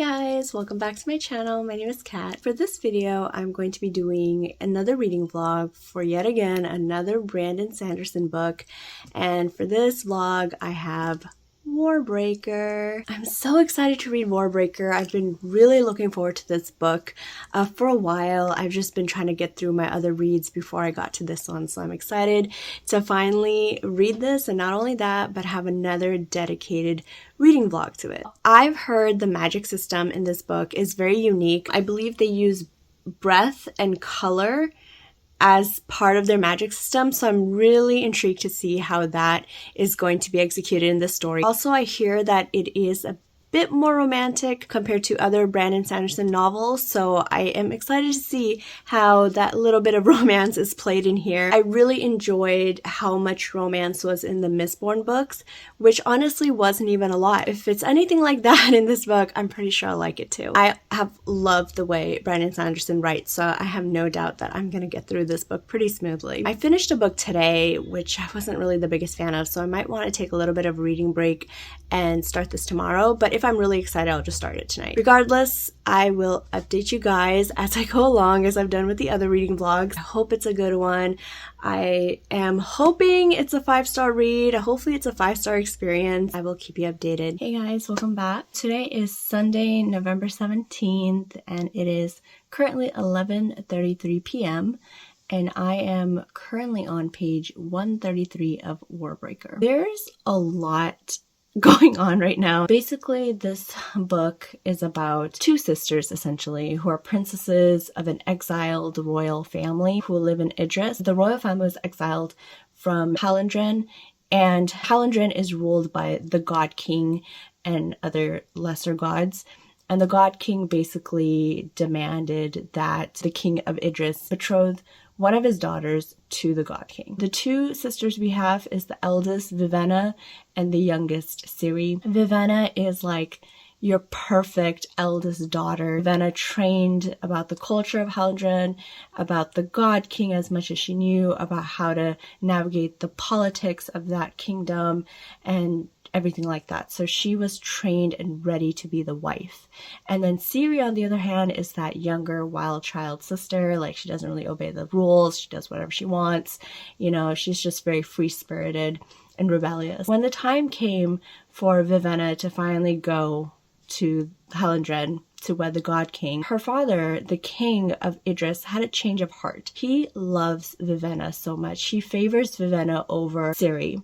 guys, welcome back to my channel. My name is Kat. For this video, I'm going to be doing another reading vlog for yet again another Brandon Sanderson book. And for this vlog, I have Warbreaker. I'm so excited to read Warbreaker. I've been really looking forward to this book for a while. I've just been trying to get through my other reads before I got to this one, so I'm excited to finally read this, and not only that, but have another dedicated reading vlog to it. I've heard the magic system in this book is very unique. I believe they use breath and color as part of their magic system, so I'm really intrigued to see how that is going to be executed in this story. Also, I hear that it is a bit more romantic compared to other Brandon Sanderson novels, so I am excited to see how that little bit of romance is played in here. I really enjoyed how much romance was in the Mistborn books, which honestly wasn't even a lot. If it's anything like that in this book, I'm pretty sure I'll like it too. I have loved the way Brandon Sanderson writes, so I have no doubt that I'm gonna get through this book pretty smoothly. I finished a book today, which I wasn't really the biggest fan of, so I might want to take a little bit of a reading break and start this tomorrow, but if I'm really excited, I'll just start it tonight. Regardless, I will update you guys as I go along, as I've done with the other reading vlogs. I hope it's a good one. I am hoping it's a 5-star read. Hopefully it's a 5-star experience. I will keep you updated. Hey guys, welcome back. Today is Sunday, November 17th, and it is currently 11:33 p.m. and I am currently on page 133 of Warbreaker. There's a lot going on right now. Basically, this book is about two sisters, essentially, who are princesses of an exiled royal family who live in Idris. The royal family was exiled from Hallandren, and Hallandren is ruled by the God King and other lesser gods. And the God King basically demanded that the king of Idris betroth one of his daughters to the God King. The two sisters we have is the eldest, Vivenna, and the youngest, Ciri. Vivenna is like your perfect eldest daughter. Vivenna trained about the culture of Hallandren, about the God King as much as she knew, about how to navigate the politics of that kingdom, and everything like that. So she was trained and ready to be the wife. And then Ciri, on the other hand, is that younger wild child sister. Like, she doesn't really obey the rules. She does whatever she wants. You know, she's just very free-spirited and rebellious. When the time came for Vivenna to finally go to Hallandren to wed the God King, her father, the king of Idris, had a change of heart. He loves Vivenna so much. He favors Vivenna over Ciri.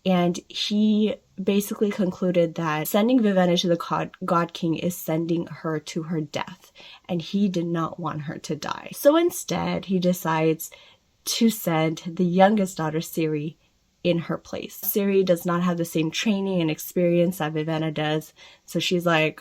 And he basically concluded that sending Vivenna to the God King is sending her to her death, and he did not want her to die. So instead, he decides to send the youngest daughter, Ciri, in her place. Ciri does not have the same training and experience that Vivenna does, so she's like,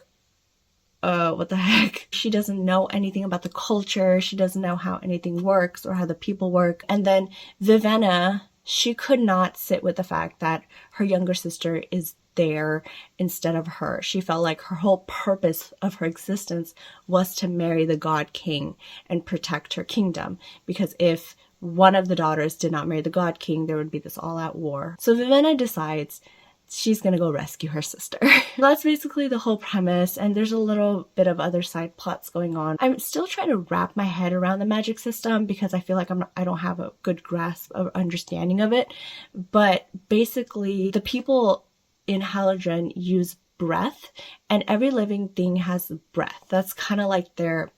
what the heck? She doesn't know anything about the culture. She doesn't know how anything works or how the people work. And then Vivenna, she could not sit with the fact that her younger sister is there instead of her. She felt like her whole purpose of her existence was to marry the God King and protect her kingdom. Because if one of the daughters did not marry the God King, there would be this all-out war. So Vivenna decides she's gonna go rescue her sister. That's basically the whole premise, and there's a little bit of other side plots going on. I'm still trying to wrap my head around the magic system because I feel like I don't have a good grasp of understanding of it. But basically, the people in Hallandren use breath, and every living thing has breath. That's kind of like their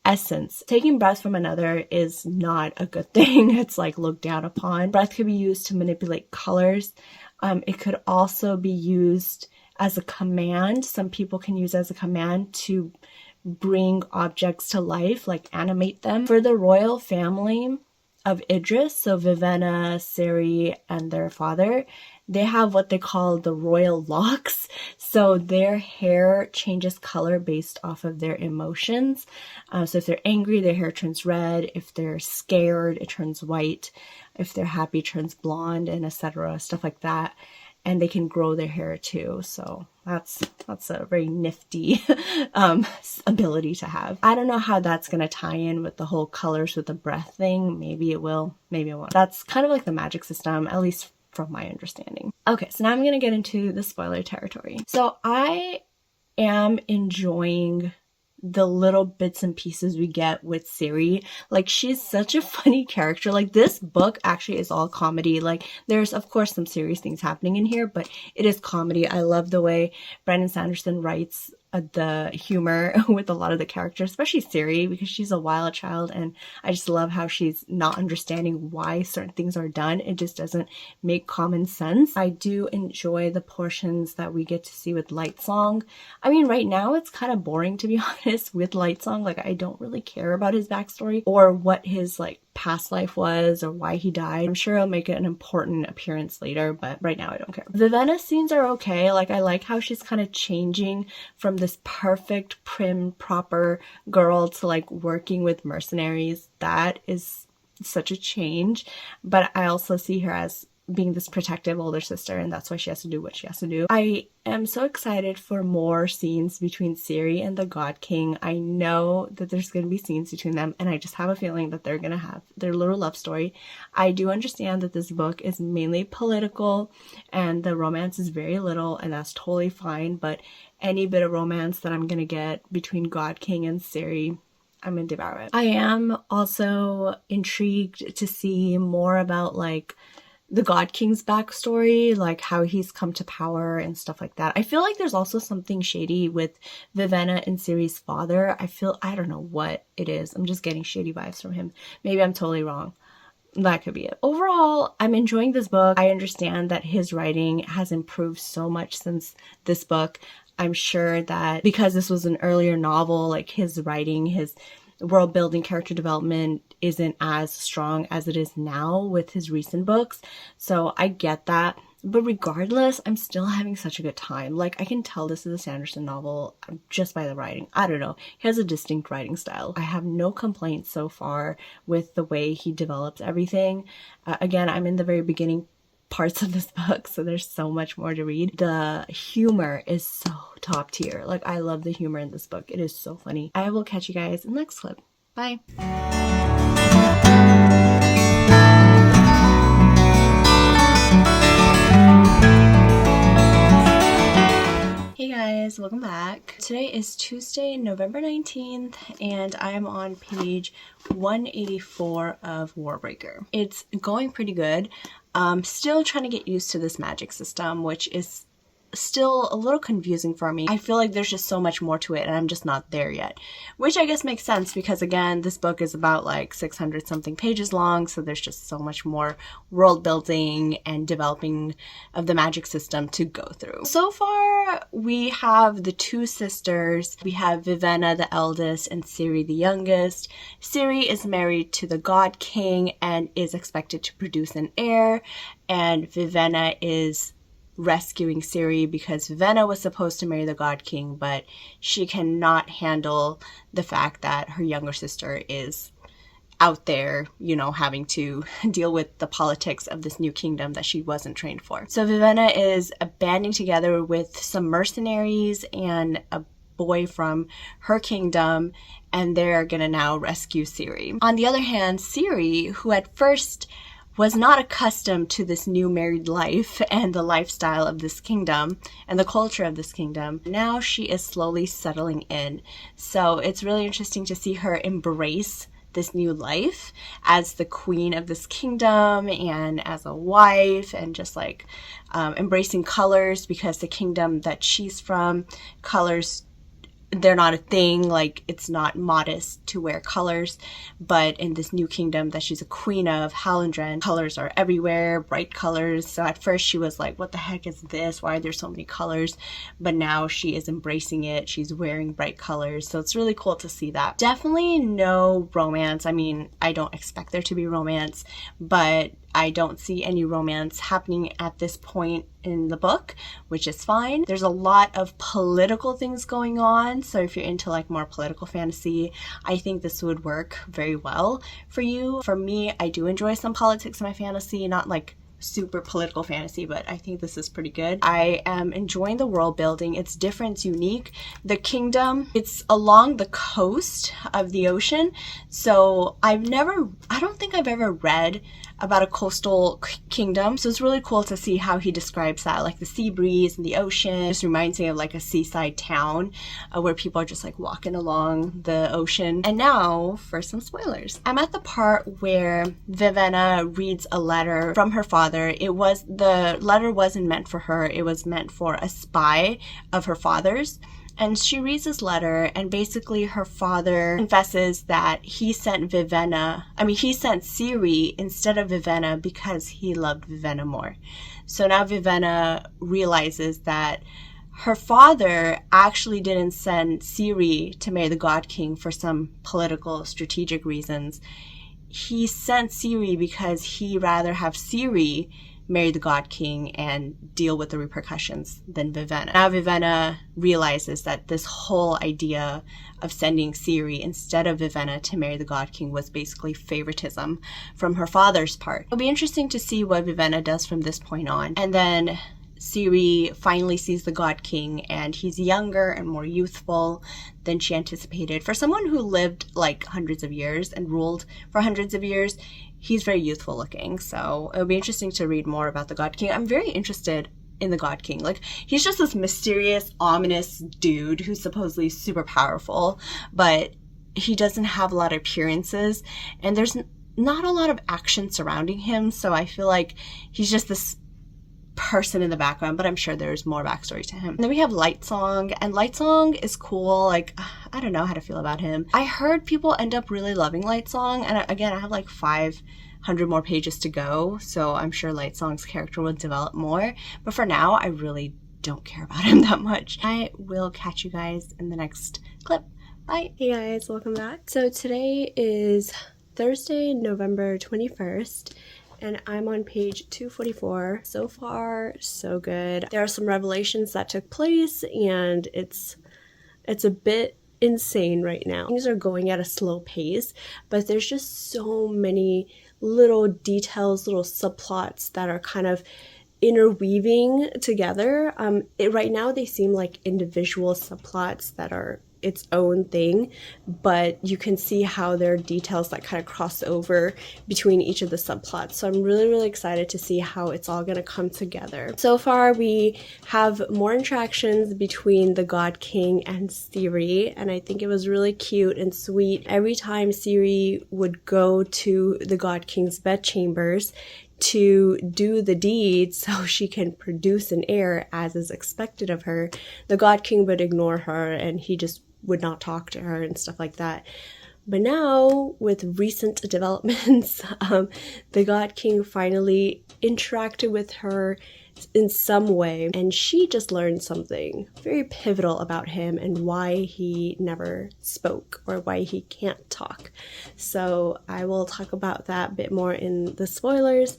essence. Taking breath from another is not a good thing. It's like looked down upon. Breath could be used to manipulate colors. It could also be used as a command. Some people can use it as a command to bring objects to life, like animate them. For the royal family of Idris, so Vivenna, Ciri, and their father, they have what they call the royal locks. So their hair changes color based off of their emotions. So if they're angry, their hair turns red. If they're scared, it turns white. If they're happy, it turns blonde, and etc. Stuff like that. And they can grow their hair too. So that's a very nifty ability to have. I don't know how that's going to tie in with the whole colors with the breath thing. Maybe it will, maybe it won't. That's kind of like the magic system, at least from my understanding. Okay, so now I'm going to get into the spoiler territory. So I am enjoying the little bits and pieces we get with Siri. Like, she's such a funny character. Like, this book actually is all comedy. Like, there's of course some serious things happening in here, but it is comedy. I love the way Brandon Sanderson writes the humor with a lot of the characters, especially Siri, because she's a wild child, and I just love how she's not understanding why certain things are done. It just doesn't make common sense. I do enjoy the portions that we get to see with Lightsong. I mean, right now it's kind of boring, to be honest, with Lightsong. Like, I don't really care about his backstory or what his like past life was or why he died. I'm sure he'll make an important appearance later, but right now I don't care. Vivenna scenes are okay. Like, I like how she's kind of changing from this perfect, prim, proper girl to like working with mercenaries. That is such a change, but I also see her as being this protective older sister, and that's why she has to do what she has to do. I am so excited for more scenes between Ciri and the God King. I know that there's going to be scenes between them, and I just have a feeling that they're going to have their little love story. I do understand that this book is mainly political and the romance is very little, and that's totally fine, but any bit of romance that I'm going to get between God King and Ciri, I'm gonna devour it. I am also intrigued to see more about like the God King's backstory, like how he's come to power and stuff like that. I feel like there's also something shady with Vivenna and Ciri's father. I don't know what it is. I'm just getting shady vibes from him. Maybe I'm totally wrong. That could be it. Overall, I'm enjoying this book. I understand that his writing has improved so much since this book. I'm sure that because this was an earlier novel, like his writing, his world building, character development isn't as strong as it is now with his recent books. So I get that. But regardless, I'm still having such a good time. Like, I can tell this is a Sanderson novel just by the writing. I don't know. He has a distinct writing style. I have no complaints so far with the way he develops everything. Again, I'm in the very beginning parts of this book, so there's so much more to read. The humor is so top tier. Like, I love the humor in this book. It is so funny. I will catch you guys in the next clip. Bye. Hey guys, welcome back. Today is Tuesday, November 19th, and I am on page 184 of Warbreaker. It's going pretty good. Still trying to get used to this magic system, which is still a little confusing for me. I feel like there's just so much more to it and I'm just not there yet, which I guess makes sense because again, this book is about like 600 something pages long, so there's just so much more world building and developing of the magic system to go through. So far we have the two sisters. We have Vivenna the eldest and Ciri the youngest. Ciri is married to the God King and is expected to produce an heir, and Vivenna is rescuing Ciri because Vivenna was supposed to marry the God King, but she cannot handle the fact that her younger sister is out there, you know, having to deal with the politics of this new kingdom that she wasn't trained for. So Vivenna is banding together with some mercenaries and a boy from her kingdom, and they're gonna now rescue Ciri. On the other hand, Ciri, who at first was not accustomed to this new married life and the lifestyle of this kingdom and the culture of this kingdom, now she is slowly settling in. So it's really interesting to see her embrace this new life as the queen of this kingdom and as a wife, and just like embracing colors, because the kingdom that she's from, colors, they're not a thing. Like, it's not modest to wear colors, but in this new kingdom that she's a queen of, Hallandren, colors are everywhere, bright colors. So at first she was like, what the heck is this? Why are there so many colors? But now she is embracing it. She's wearing bright colors. So it's really cool to see that. Definitely no romance. I mean, I don't expect there to be romance, but I don't see any romance happening at this point in the book, which is fine. There's a lot of political things going on, so if you're into like more political fantasy, I think this would work very well for you. For me, I do enjoy some politics in my fantasy, not like super political fantasy, but I think this is pretty good. I am enjoying the world building. It's different, it's unique. The kingdom, it's along the coast of the ocean, so I don't think I've ever read about a coastal kingdom. So it's really cool to see how he describes that, like the sea breeze and the ocean. It just reminds me of like a seaside town where people are just like walking along the ocean. And now for some spoilers. I'm at the part where Vivenna reads a letter from her father. The letter wasn't meant for her. It was meant for a spy of her father's. And she reads this letter, and basically her father confesses that he sent Ciri instead of Vivenna because he loved Vivenna more. So now Vivenna realizes that her father actually didn't send Ciri to marry the God King for some political strategic reasons. He sent Ciri because he'd rather have Ciri marry the God King and deal with the repercussions than Vivenna. Now Vivenna realizes that this whole idea of sending Ciri instead of Vivenna to marry the God King was basically favoritism from her father's part. It'll be interesting to see what Vivenna does from this point on. And then Ciri finally sees the God King, and he's younger and more youthful than she anticipated. For someone who lived like hundreds of years and ruled for hundreds of years, he's very youthful looking. So it'll be interesting to read more about the God King. I'm very interested in the God King. Like, he's just this mysterious, ominous dude who's supposedly super powerful, but he doesn't have a lot of appearances, and there's not a lot of action surrounding him. So I feel like he's just this person in the background, but I'm sure there's more backstory to him. And then we have Lightsong, and Lightsong is cool. Like, I don't know how to feel about him. I heard people end up really loving Lightsong, and again, I have like 500 more pages to go, so I'm sure Lightsong's character will develop more, but for now, I really don't care about him that much. I will catch you guys in the next clip. Bye! Hey guys, welcome back. So today is Thursday, November 21st, and I'm on page 244. So far, so good. There are some revelations that took place, and it's a bit insane right now. Things are going at a slow pace, but there's just so many little details, little subplots that are kind of interweaving together. Right now they seem like individual subplots that are its own thing, but you can see how there are details that kind of cross over between each of the subplots. So I'm really, really excited to see how it's all going to come together. So far, we have more interactions between the God King and Ciri, and I think it was really cute and sweet. Every time Ciri would go to the God King's bedchambers to do the deed so she can produce an heir as is expected of her, the God King would ignore her and he just would not talk to her and stuff like that. But now, with recent developments, the God King finally interacted with her in some way, and she just learned something very pivotal about him and why he never spoke, or why he can't talk. So I will talk about that a bit more in the spoilers.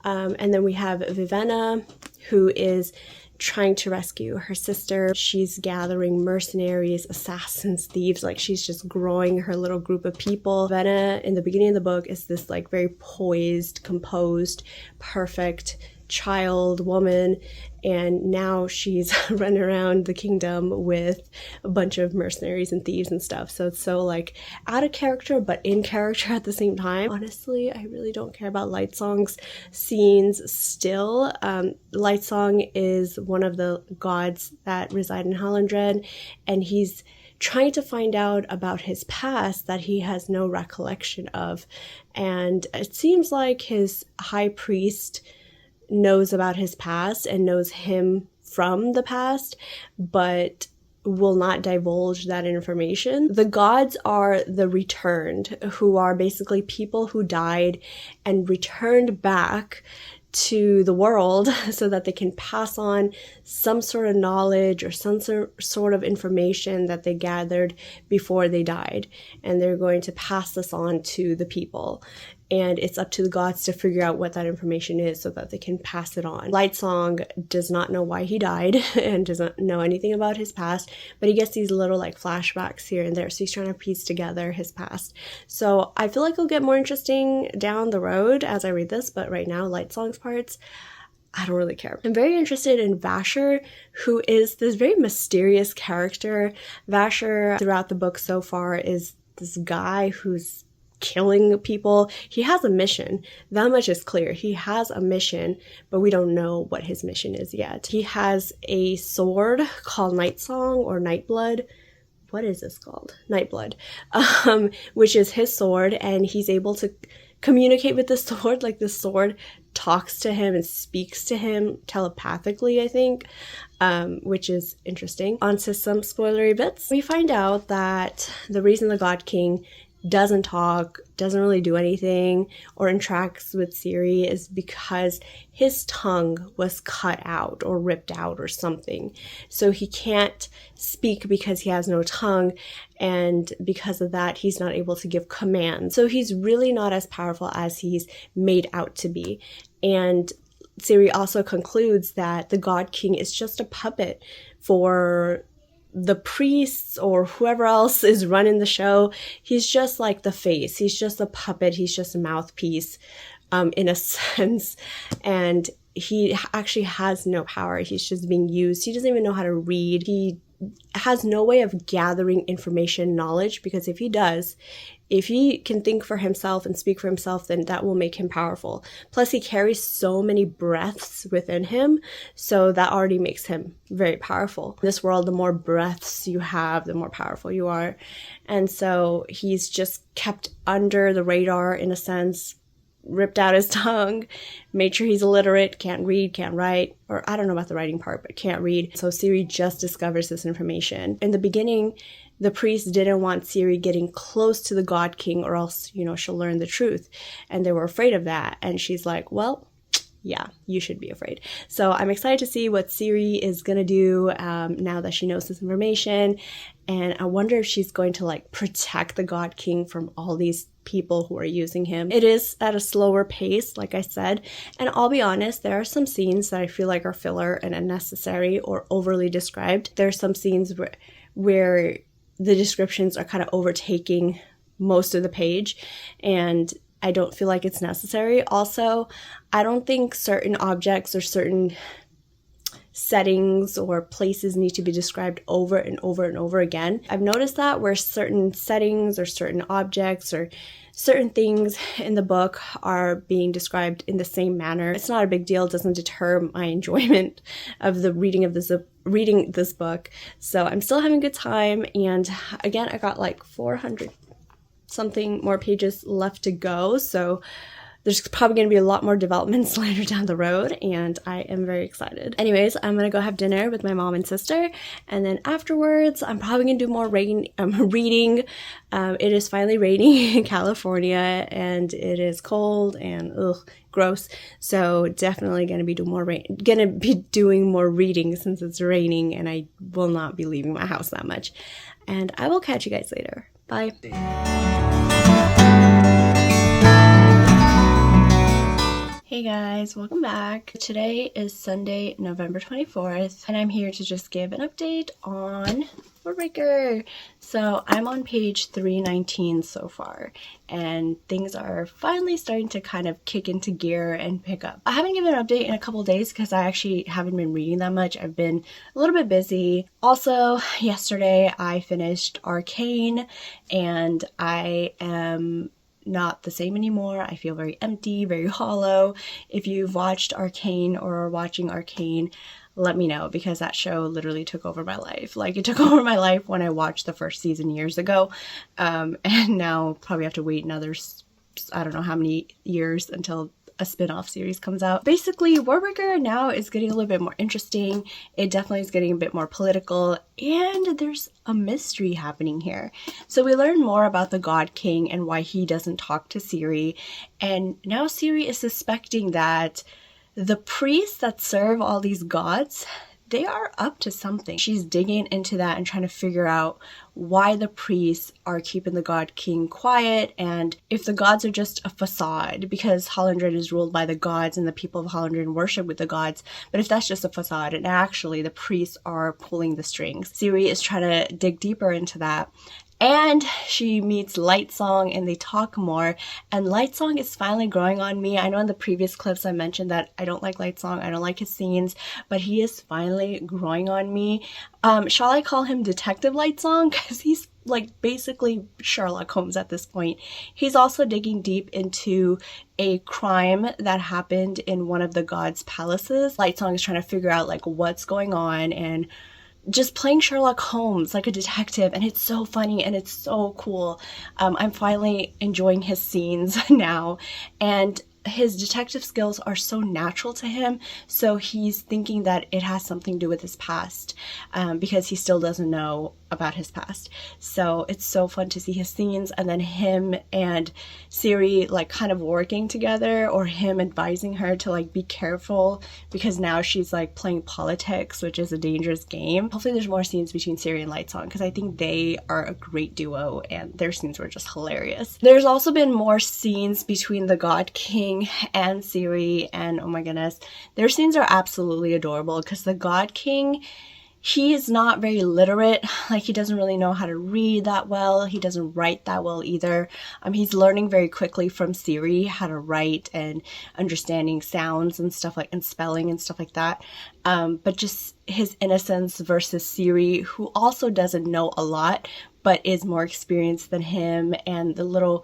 And then we have Vivenna, who is trying to rescue her sister. She's gathering mercenaries, assassins, thieves, like she's just growing her little group of people. Vivenna, in the beginning of the book, is this like very poised, composed, perfect child woman, and now she's running around the kingdom with a bunch of mercenaries and thieves and stuff. So it's so like out of character but in character at the same time. Honestly, I really don't care about Lightsong's scenes still. Lightsong is one of the gods that reside in Hallandred, and he's trying to find out about his past that he has no recollection of, and it seems like his high priest knows about his past and knows him from the past, but will not divulge that information. The gods are the returned, who are basically people who died and returned back to the world so that they can pass on some sort of knowledge or some sort of information that they gathered before they died, and they're going to pass this on to the people. And it's up to the gods to figure out what that information is so that they can pass it on. Lightsong does not know why he died and doesn't know anything about his past, but he gets these little like flashbacks here and there. So he's trying to piece together his past. So I feel like it'll get more interesting down the road as I read this, but right now, Lightsong's parts, I don't really care. I'm very interested in Vasher, who is this very mysterious character. Vasher, throughout the book so far, is this guy who's killing people. He has a mission. That much is clear. He has a mission, but we don't know what his mission is yet. He has a sword called Night Song or Nightblood. What is this called? Nightblood, which is his sword, and he's able to communicate with the sword. Like the sword talks to him and speaks to him telepathically, I think, which is interesting. On to some spoilery bits. We find out that the reason the God King doesn't talk, doesn't really do anything, or interacts with Ciri is because his tongue was cut out or ripped out or something. So he can't speak because he has no tongue, and because of that, he's not able to give commands. So he's really not as powerful as he's made out to be. And Ciri also concludes that the God King is just a puppet for the priests or whoever else is running the show. He's just like the face. He's just a puppet. He's just a mouthpiece, in a sense. And he actually has no power. He's just being used. He doesn't even know how to read. He has no way of gathering information, knowledge, because if he does, if he can think for himself and speak for himself, then that will make him powerful. Plus, he carries so many breaths within him, so that already makes him very powerful. In this world, the more breaths you have, the more powerful you are. And so he's just kept under the radar in a sense, ripped out his tongue, made sure he's illiterate, can't read, can't write, or I don't know about the writing part, but can't read. So Ciri just discovers this information. In the beginning, the priest didn't want Ciri getting close to the God King or else, she'll learn the truth. And they were afraid of that. And she's like, well, yeah, you should be afraid. So I'm excited to see what Ciri is going to do now that she knows this information. And I wonder if she's going to protect the God King from all these people who are using him. It is at a slower pace, like I said. And I'll be honest, there are some scenes that I feel like are filler and unnecessary or overly described. There are some scenes where the descriptions are kind of overtaking most of the page, and I don't feel like it's necessary. Also, I don't think certain objects or certain settings or places need to be described over and over and over again. I've noticed that where certain settings or certain objects or certain things in the book are being described in the same manner. It's not a big deal. It doesn't deter my enjoyment of the reading this book. So I'm still having a good time. And again, I got 400 something more pages left to go. So there's probably going to be a lot more developments later down the road, and I am very excited. Anyways, I'm going to go have dinner with my mom and sister, and then afterwards, I'm probably going to do more reading. It is finally raining in California, and it is cold and gross. So definitely going to be doing more reading since it's raining, and I will not be leaving my house that much. And I will catch you guys later. Bye. Hey guys, welcome back. Today is Sunday, November 24th, and I'm here to just give an update on Warbreaker. So I'm on page 319 so far, and things are finally starting to kind of kick into gear and pick up. I haven't given an update in a couple days because I actually haven't been reading that much. I've been a little bit busy. Also, yesterday I finished Arcane, and I am not the same anymore. I feel very empty, very hollow. If you've watched Arcane or are watching Arcane, let me know, because that show literally took over my life. It took over my life when I watched the first season years ago, and now probably have to wait another, I don't know how many years until a spin-off series comes out. Basically, Warbreaker now is getting a little bit more interesting. It definitely is getting a bit more political, and there's a mystery happening here. So we learn more about the God King and why he doesn't talk to Ciri, and now Ciri is suspecting that the priests that serve all these gods, they are up to something. She's digging into that and trying to figure out why the priests are keeping the God King quiet, and if the gods are just a facade, because Hollindred is ruled by the gods and the people of Hollindred worship with the gods. But if that's just a facade and actually the priests are pulling the strings, Ciri is trying to dig deeper into that. And she meets Lightsong and they talk more, and Lightsong is finally growing on me. I know in the previous clips I mentioned that I don't like Lightsong, I don't like his scenes, but he is finally growing on me. Shall I call him Detective Lightsong? Because he's like basically Sherlock Holmes at this point. He's also digging deep into a crime that happened in one of the gods' palaces. Lightsong is trying to figure out like what's going on and just playing Sherlock Holmes like a detective, and it's so funny and it's so cool. I'm finally enjoying his scenes now, and his detective skills are so natural to him, so he's thinking that it has something to do with his past, because he still doesn't know about his past. So it's so fun to see his scenes, and then him and Siri like kind of working together, or him advising her to like be careful because now she's like playing politics, which is a dangerous game. Hopefully there's more scenes between Siri and Lightsong, because I think they are a great duo and their scenes were just hilarious. There's also been more scenes between the God King and Siri, and oh my goodness, their scenes are absolutely adorable, because the God King, he is not very literate. Like, he doesn't really know how to read that well. He doesn't write that well either. He's learning very quickly from Siri how to write and understanding sounds and stuff like, and spelling and stuff like that. But just his innocence versus Siri, who also doesn't know a lot, but is more experienced than him, and the little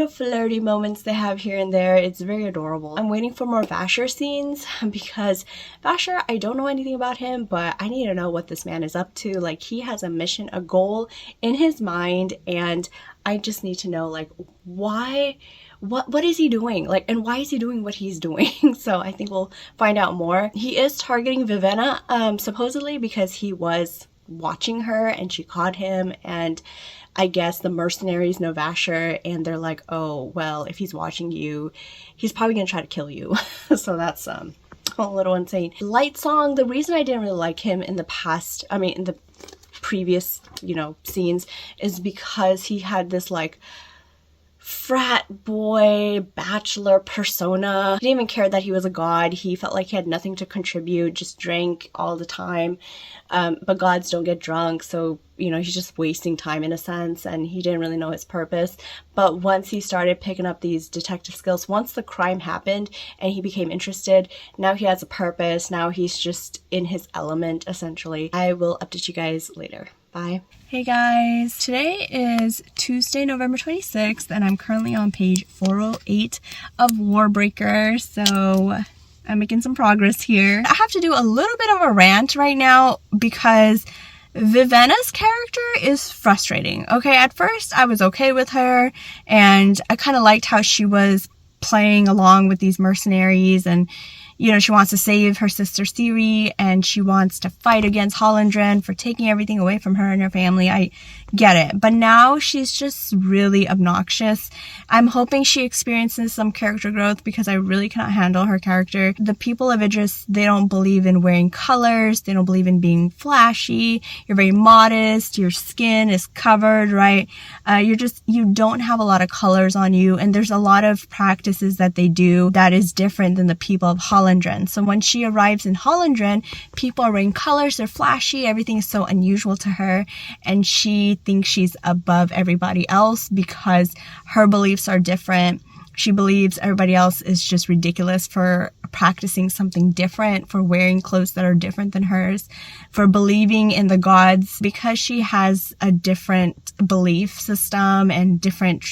flirty moments they have here and there. It's very adorable. I'm waiting for more Vasher scenes, because Vasher, I don't know anything about him, but I need to know what this man is up to. Like, he has a mission, a goal in his mind, and I just need to know, like, why, what is he doing? Like, and why is he doing what he's doing? So I think we'll find out more. He is targeting Vivenna, supposedly because he was watching her and she caught him, and I guess the mercenaries know Vasher, and they're like, oh, well, if he's watching you, he's probably gonna try to kill you. So that's a little insane. Lightsong, the reason I didn't really like him in the past, I mean in the previous, scenes, is because he had this like frat boy bachelor persona. He didn't even care that he was a god. He felt like he had nothing to contribute, just drank all the time. But gods don't get drunk, so he's just wasting time in a sense, and he didn't really know his purpose. But once he started picking up these detective skills, once the crime happened and he became interested, now he has a purpose. Now he's just in his element, essentially. I will update you guys later. Bye. Hey guys, today is Tuesday, November 26th, and I'm currently on page 408 of Warbreaker, so I'm making some progress here. I have to do a little bit of a rant right now because Vivenna's character is frustrating. Okay, at first I was okay with her, and I kind of liked how she was playing along with these mercenaries, and she wants to save her sister Siri, and she wants to fight against Hollandren for taking everything away from her and her family. I get it. But now she's just really obnoxious. I'm hoping she experiences some character growth, because I really cannot handle her character. The people of Idris, they don't believe in wearing colors. They don't believe in being flashy. You're very modest. Your skin is covered, right? You don't have a lot of colors on you. And there's a lot of practices that they do that is different than the people of Hollandren. So when she arrives in Hollandren, people are wearing colors, they're flashy, everything is so unusual to her, and she thinks she's above everybody else because her beliefs are different. She believes everybody else is just ridiculous for practicing something different, for wearing clothes that are different than hers, for believing in the gods. Because she has a different belief system and different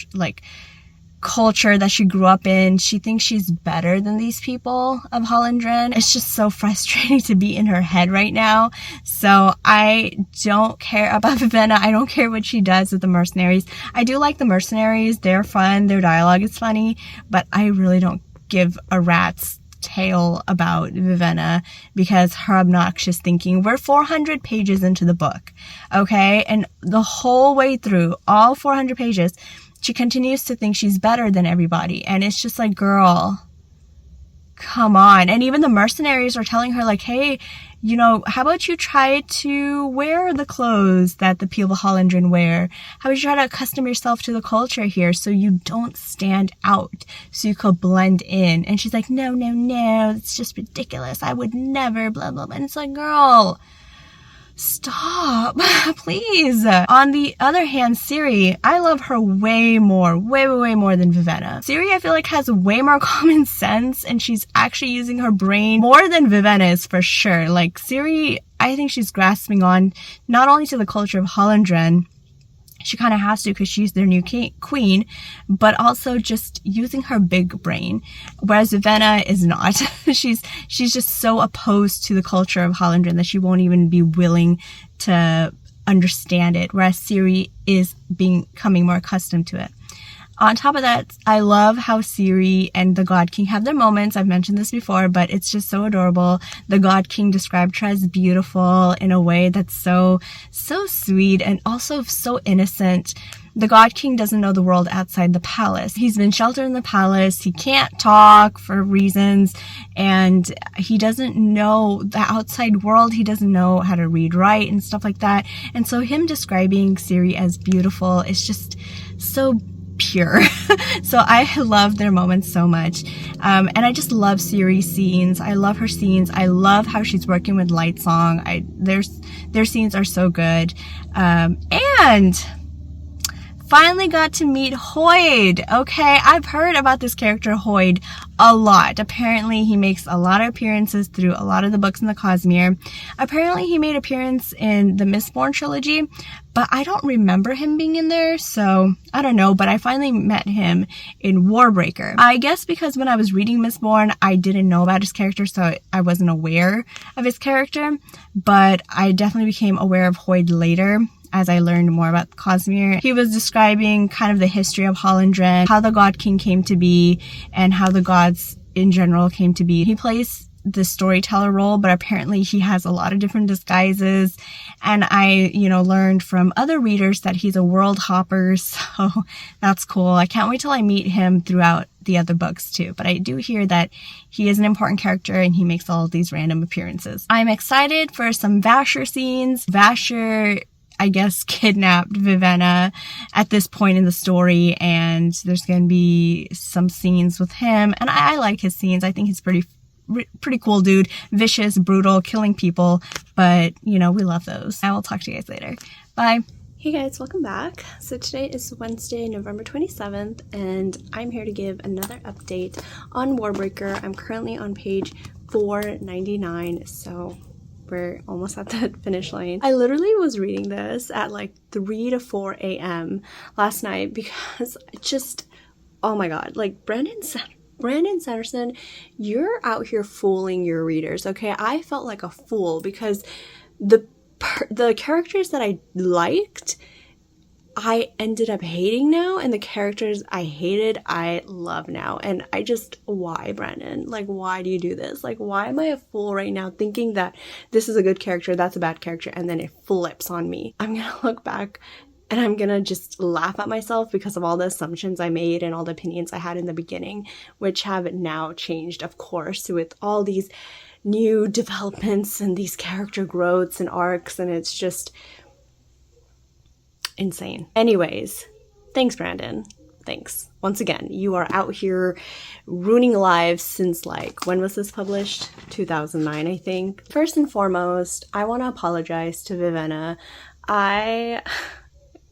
culture that she grew up in, she thinks she's better than these people of Hollandren. It's just so frustrating to be in her head right now. So I don't care about Vivenna. I don't care what she does with the mercenaries. I do like the mercenaries. They're fun. Their dialogue is funny, but I really don't give a rat's tail about Vivenna because her obnoxious thinking. We're 400 pages into the book, okay? And the whole way through, all 400 pages, she continues to think she's better than everybody. And it's just like, girl, come on. And even the mercenaries are telling her, like, hey, how about you try to wear the clothes that the people of Hollandren wear? How about you try to accustom yourself to the culture here so you don't stand out, so you could blend in? And she's like, no, it's just ridiculous. I would never, blah, blah, blah. And it's like, girl, stop, please. On the other hand, Siri, I love her way more than Vivenna. Siri, I feel like, has way more common sense, and she's actually using her brain more than Vivenna is, for sure. Like, Siri, I think she's grasping on not only to the culture of Hollandren, she kind of has to because she's their new queen, but also just using her big brain, whereas Vivenna is not. she's just so opposed to the culture of Hollindren that she won't even be willing to understand it, whereas Ciri is becoming more accustomed to it. On top of that, I love how Ciri and the God King have their moments. I've mentioned this before, but it's just so adorable. The God King described her as beautiful in a way that's so sweet and also so innocent. The God King doesn't know the world outside the palace. He's been sheltered in the palace. He can't talk for reasons, and he doesn't know the outside world. He doesn't know how to read, write, and stuff like that. And so him describing Ciri as beautiful is just so pure. So I love their moments so much. And I just love Ciri's scenes. I love her scenes. I love how she's working with Lightsong. Their scenes are so good. And finally got to meet Hoid. Okay, I've heard about this character Hoid a lot. Apparently he makes a lot of appearances through a lot of the books in the Cosmere. Apparently he made appearance in the Mistborn trilogy, but I don't remember him being in there, so I don't know. But I finally met him in Warbreaker. I guess because when I was reading Mistborn, I didn't know about his character, so I wasn't aware of his character, but I definitely became aware of Hoid later as I learned more about Cosmere. He was describing kind of the history of Hollindren, how the God King came to be, and how the gods in general came to be. He plays the storyteller role, but apparently he has a lot of different disguises. And I, learned from other readers that he's a world hopper, so that's cool. I can't wait till I meet him throughout the other books too. But I do hear that he is an important character and he makes all of these random appearances. I'm excited for some Vasher scenes. Vasher, I guess, kidnapped Vivenna at this point in the story, and there's going to be some scenes with him, and I like his scenes. I think he's pretty cool dude, vicious, brutal, killing people, but we love those. I will talk to you guys later. Bye. Hey guys, welcome back. So today is Wednesday, November 27th, and I'm here to give another update on Warbreaker. I'm currently on page 499, so we're almost at the finish line. I literally was reading this at like 3 to 4 a.m. last night because just, oh my god, like Brandon Sanderson, you're out here fooling your readers, okay? I felt like a fool because the characters that I liked, I ended up hating now, and the characters I hated, I love now. And I just, why, Brandon? Like, why do you do this? Like, why am I a fool right now thinking that this is a good character, that's a bad character, and then it flips on me? I'm gonna look back and I'm gonna just laugh at myself because of all the assumptions I made and all the opinions I had in the beginning, which have now changed, of course, with all these new developments and these character growths and arcs, and it's just insane. Anyways, thanks, Brandon. Thanks. Once again, you are out here ruining lives since, like, when was this published? 2009, I think. First and foremost, I want to apologize to Vivenna. I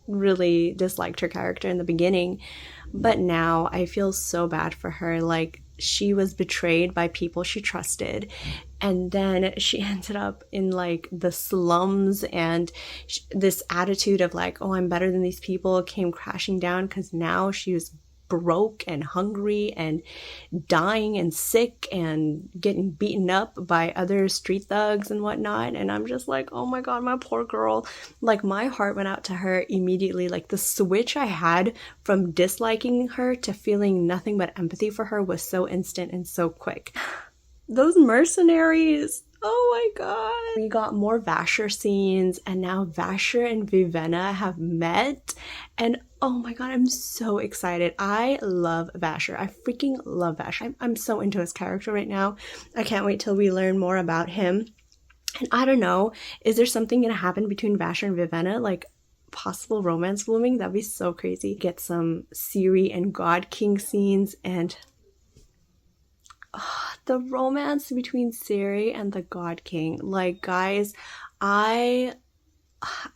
really disliked her character in the beginning, but now I feel so bad for her. Like, she was betrayed by people she trusted, and then she ended up in like the slums, and this attitude of like, oh, I'm better than these people came crashing down because now she was broke and hungry and dying and sick and getting beaten up by other street thugs and whatnot. And I'm just like, oh my god, my poor girl. Like, my heart went out to her immediately. Like, the switch I had from disliking her to feeling nothing but empathy for her was so instant and so quick. Those mercenaries, oh my god. We got more Vasher scenes, and now Vasher and Vivenna have met, and oh my god, I'm so excited. I love Vasher. I freaking love Vasher. I'm so into his character right now. I can't wait till we learn more about him. And I don't know, is there something gonna happen between Vasher and Vivenna? Like, possible romance blooming? That'd be so crazy. Get some Ciri and God King scenes, and the romance between Ciri and the God King. Like, guys, I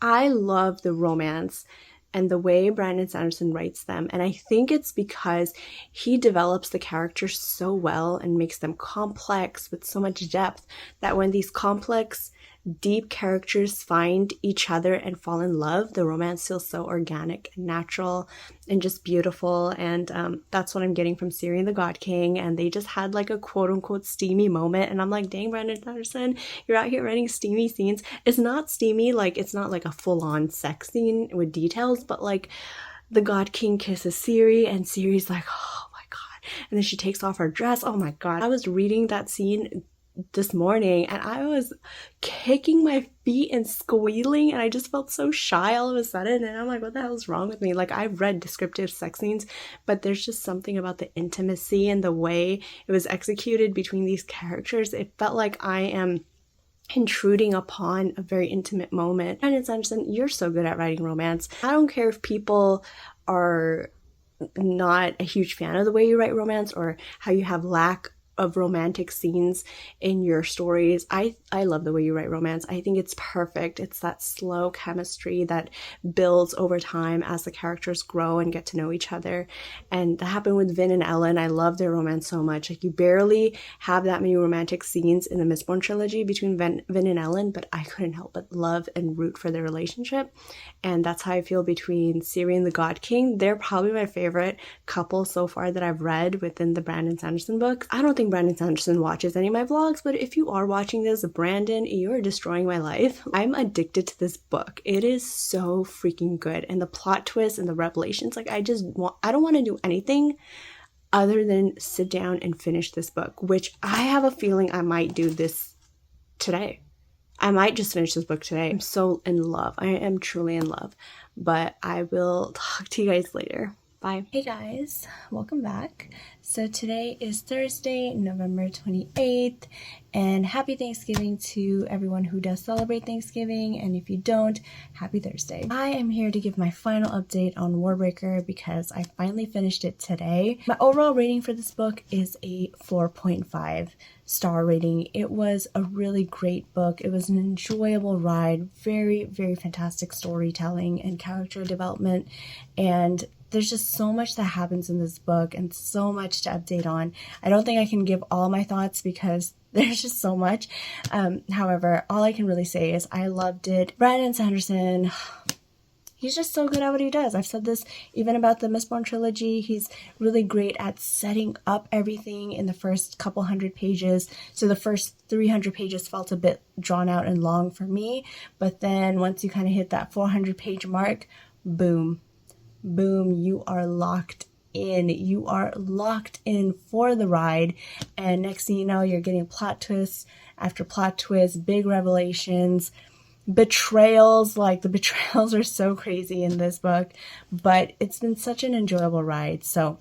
love the romance and the way Brandon Sanderson writes them, and I think it's because he develops the characters so well and makes them complex with so much depth that when these complex deep characters find each other and fall in love, the romance feels so organic and natural and just beautiful. And that's what I'm getting from Ciri and the God King. And they just had like a quote unquote steamy moment. And I'm like, dang, Brandon Sanderson, you're out here writing steamy scenes. It's not steamy, like it's not like a full-on sex scene with details, but like the God King kisses Ciri and Ciri's like, oh my God. And then she takes off her dress. Oh my God. I was reading that scene this morning and I was kicking my feet and squealing, and I just felt so shy all of a sudden. And I'm like, what the hell is wrong with me? Like, I've read descriptive sex scenes, but there's just something about the intimacy and the way it was executed between these characters. It felt like I am intruding upon a very intimate moment. And Sanderson, you're so good at writing romance. I don't care if people are not a huge fan of the way you write romance or how you have lack of romantic scenes in your stories. I love the way you write romance. I think it's perfect. It's that slow chemistry that builds over time as the characters grow and get to know each other. And that happened with Vin and Ellen. I love their romance so much. Like, you barely have that many romantic scenes in the Mistborn trilogy between Vin and Ellen, but I couldn't help but love and root for their relationship. And that's how I feel between Ciri and the God King. They're probably my favorite couple so far that I've read within the Brandon Sanderson books. I don't think Brandon Sanderson watches any of my vlogs, but if you are watching this, Brandon, you're destroying my life. I'm addicted to this book. It is so freaking good. And the plot twists and the revelations, like I don't want to do anything other than sit down and finish this book, which I have a feeling I might do this today. I might just finish this book today. I'm so in love. I am truly in love. But I will talk to you guys later. Bye. Hey guys, welcome back. So today is Thursday, November 28th, and happy Thanksgiving to everyone who does celebrate Thanksgiving, and if you don't, happy Thursday. I am here to give my final update on Warbreaker because I finally finished it today. My overall rating for this book is a 4.5 star rating. It was a really great book. It was an enjoyable ride, very, very fantastic storytelling and character development, and there's just so much that happens in this book and so much to update on. I don't think I can give all my thoughts because there's just so much. However, all I can really say is I loved it. Brandon Sanderson, he's just so good at what he does. I've said this even about the Mistborn trilogy. He's really great at setting up everything in the first couple hundred pages. So the first 300 pages felt a bit drawn out and long for me. But then once you kind of hit that 400 page mark, boom. Boom, you are locked in. You are locked in for the ride. And next thing you know, you're getting plot twists after plot twists, big revelations, betrayals. Like, the betrayals are so crazy in this book, but it's been such an enjoyable ride. So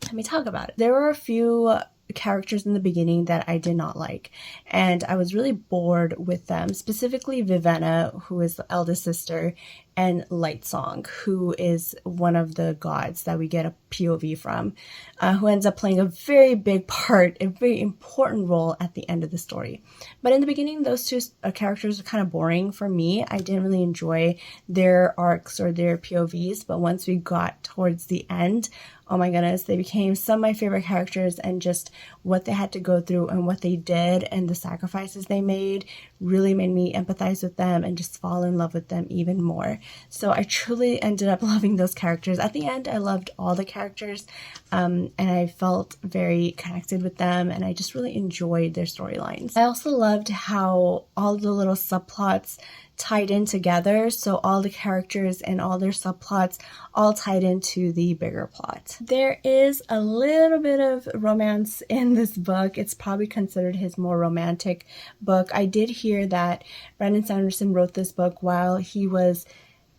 let me talk about it. There were a few characters in the beginning that I did not like, and I was really bored with them, specifically Vivenna, who is the eldest sister, and Lightsong, who is one of the gods that we get a POV from, who ends up playing a very big part, a very important role at the end of the story. But in the beginning, those two characters were kind of boring for me. I didn't really enjoy their arcs or their POVs, but once we got towards the end, oh my goodness, they became some of my favorite characters, and just what they had to go through and what they did and the sacrifices they made really made me empathize with them and just fall in love with them even more. So I truly ended up loving those characters. At the end, I loved all the characters, and I felt very connected with them, and I just really enjoyed their storylines. I also loved how all the little subplots tied in together, so all the characters and all their subplots all tied into the bigger plot. There is a little bit of romance in this book. It's probably considered his more romantic book. I did hear that Brandon Sanderson wrote this book while he was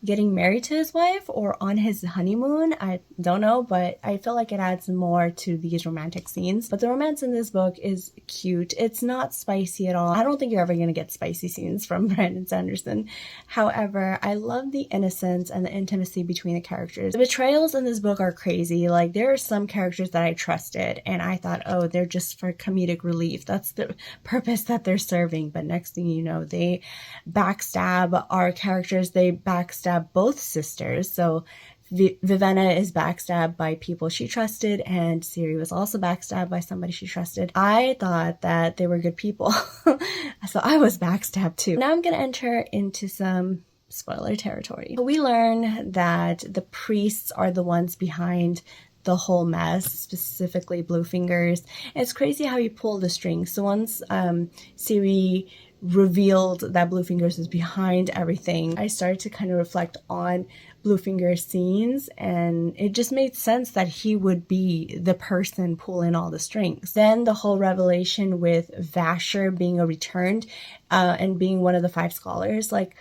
getting married to his wife or on his honeymoon. I don't know, but I feel like it adds more to these romantic scenes. But the romance in this book is cute. It's not spicy at all. I don't think you're ever going to get spicy scenes from Brandon Sanderson. However, I love the innocence and the intimacy between the characters. The betrayals in this book are crazy. Like, there are some characters that I trusted and I thought, oh, they're just for comedic relief. That's the purpose that they're serving. But next thing you know, they backstab our characters. They backstab backstab both sisters. So Vivenna is backstabbed by people she trusted, and Ciri was also backstabbed by somebody she trusted. I thought that they were good people, so I was backstabbed too. Now I'm going to enter into some spoiler territory. We learn that the priests are the ones behind the whole mess, specifically Bluefingers. And it's crazy how you pull the strings. So once Ciri revealed that Bluefingers was behind everything, I started to kind of reflect on Bluefinger's scenes, and it just made sense that he would be the person pulling all the strings. Then the whole revelation with Vasher being a returned and being one of the 5 scholars, like,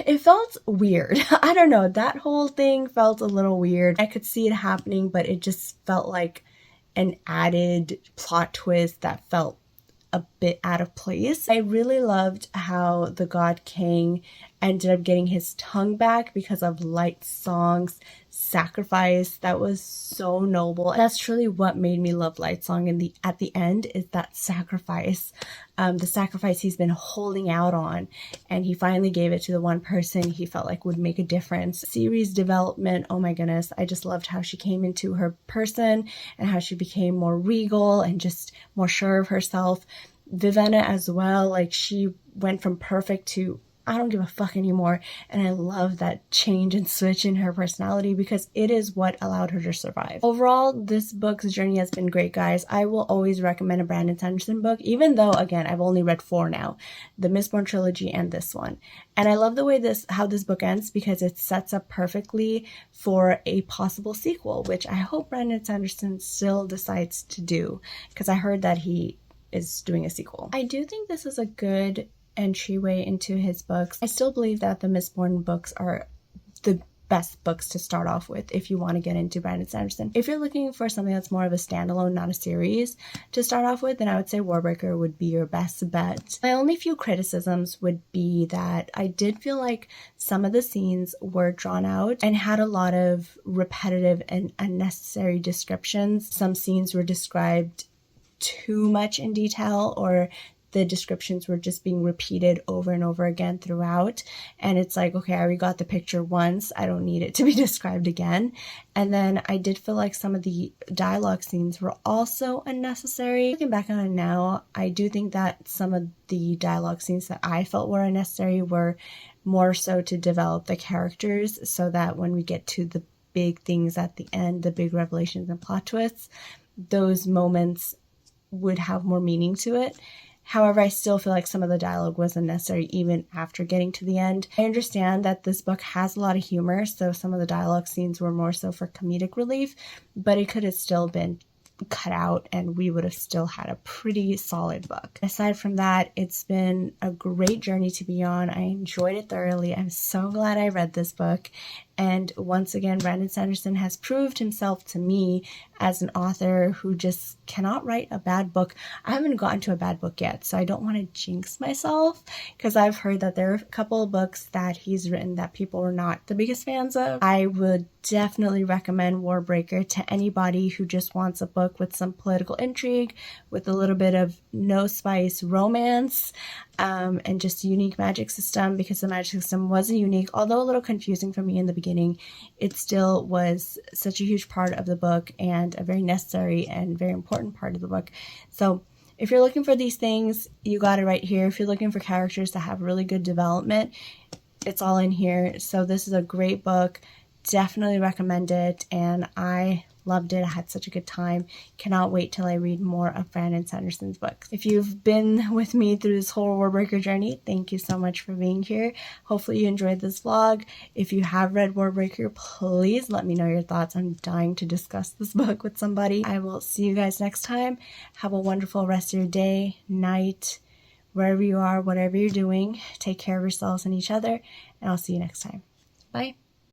it felt weird. I don't know, that whole thing felt a little weird. I could see it happening, but it just felt like an added plot twist that felt a bit out of place. I really loved how the God King ended up getting his tongue back because of Light Song's sacrifice. That was so noble. That's truly what made me love Light Song at the end, is that sacrifice. The sacrifice he's been holding out on, and he finally gave it to the one person he felt like would make a difference. Ciri's development, oh my goodness, I just loved how she came into her person and how she became more regal and just more sure of herself. Vivenna as well, like, she went from perfect to I don't give a fuck anymore, and I love that change and switch in her personality because it is what allowed her to survive. Overall, this book's journey has been great, guys. I will always recommend a Brandon Sanderson book, even though, again, I've only read 4 now, the Mistborn trilogy and this one. And I love the way how this book ends because it sets up perfectly for a possible sequel, which I hope Brandon Sanderson still decides to do, because I heard that he is doing a sequel. I do think this is a good entryway into his books. I still believe that the Mistborn books are the best books to start off with if you want to get into Brandon Sanderson. If you're looking for something that's more of a standalone, not a series to start off with, then I would say Warbreaker would be your best bet. My only few criticisms would be that I did feel like some of the scenes were drawn out and had a lot of repetitive and unnecessary descriptions. Some scenes were described too much in detail, or the descriptions were just being repeated over and over again throughout. And it's like, okay, I already got the picture once. I don't need it to be described again. And then I did feel like some of the dialogue scenes were also unnecessary. Looking back on it now, I do think that some of the dialogue scenes that I felt were unnecessary were more so to develop the characters, so that when we get to the big things at the end, the big revelations and plot twists, those moments would have more meaning to it. However, I still feel like some of the dialogue was unnecessary even after getting to the end. I understand that this book has a lot of humor, so some of the dialogue scenes were more so for comedic relief, but it could have still been cut out and we would have still had a pretty solid book. Aside from that, it's been a great journey to be on. I enjoyed it thoroughly. I'm so glad I read this book. And once again, Brandon Sanderson has proved himself to me as an author who just cannot write a bad book. I haven't gotten to a bad book yet, so I don't want to jinx myself, because I've heard that there are a couple of books that he's written that people are not the biggest fans of. I would definitely recommend Warbreaker to anybody who just wants a book with some political intrigue, with a little bit of no spice romance, and just a unique magic system, because the magic system wasn't unique, although a little confusing for me in the beginning. It still was such a huge part of the book and a very necessary and very important part of the book. So if you're looking for these things, you got it right here. If you're looking for characters that have really good development, it's all in here. So this is a great book. Definitely recommend it, and I loved it. I had such a good time. Cannot wait till I read more of Brandon Sanderson's books. If you've been with me through this whole Warbreaker journey, thank you so much for being here. Hopefully you enjoyed this vlog. If you have read Warbreaker, please let me know your thoughts. I'm dying to discuss this book with somebody. I will see you guys next time. Have a wonderful rest of your day, night, wherever you are, whatever you're doing. Take care of yourselves and each other, and I'll see you next time. Bye.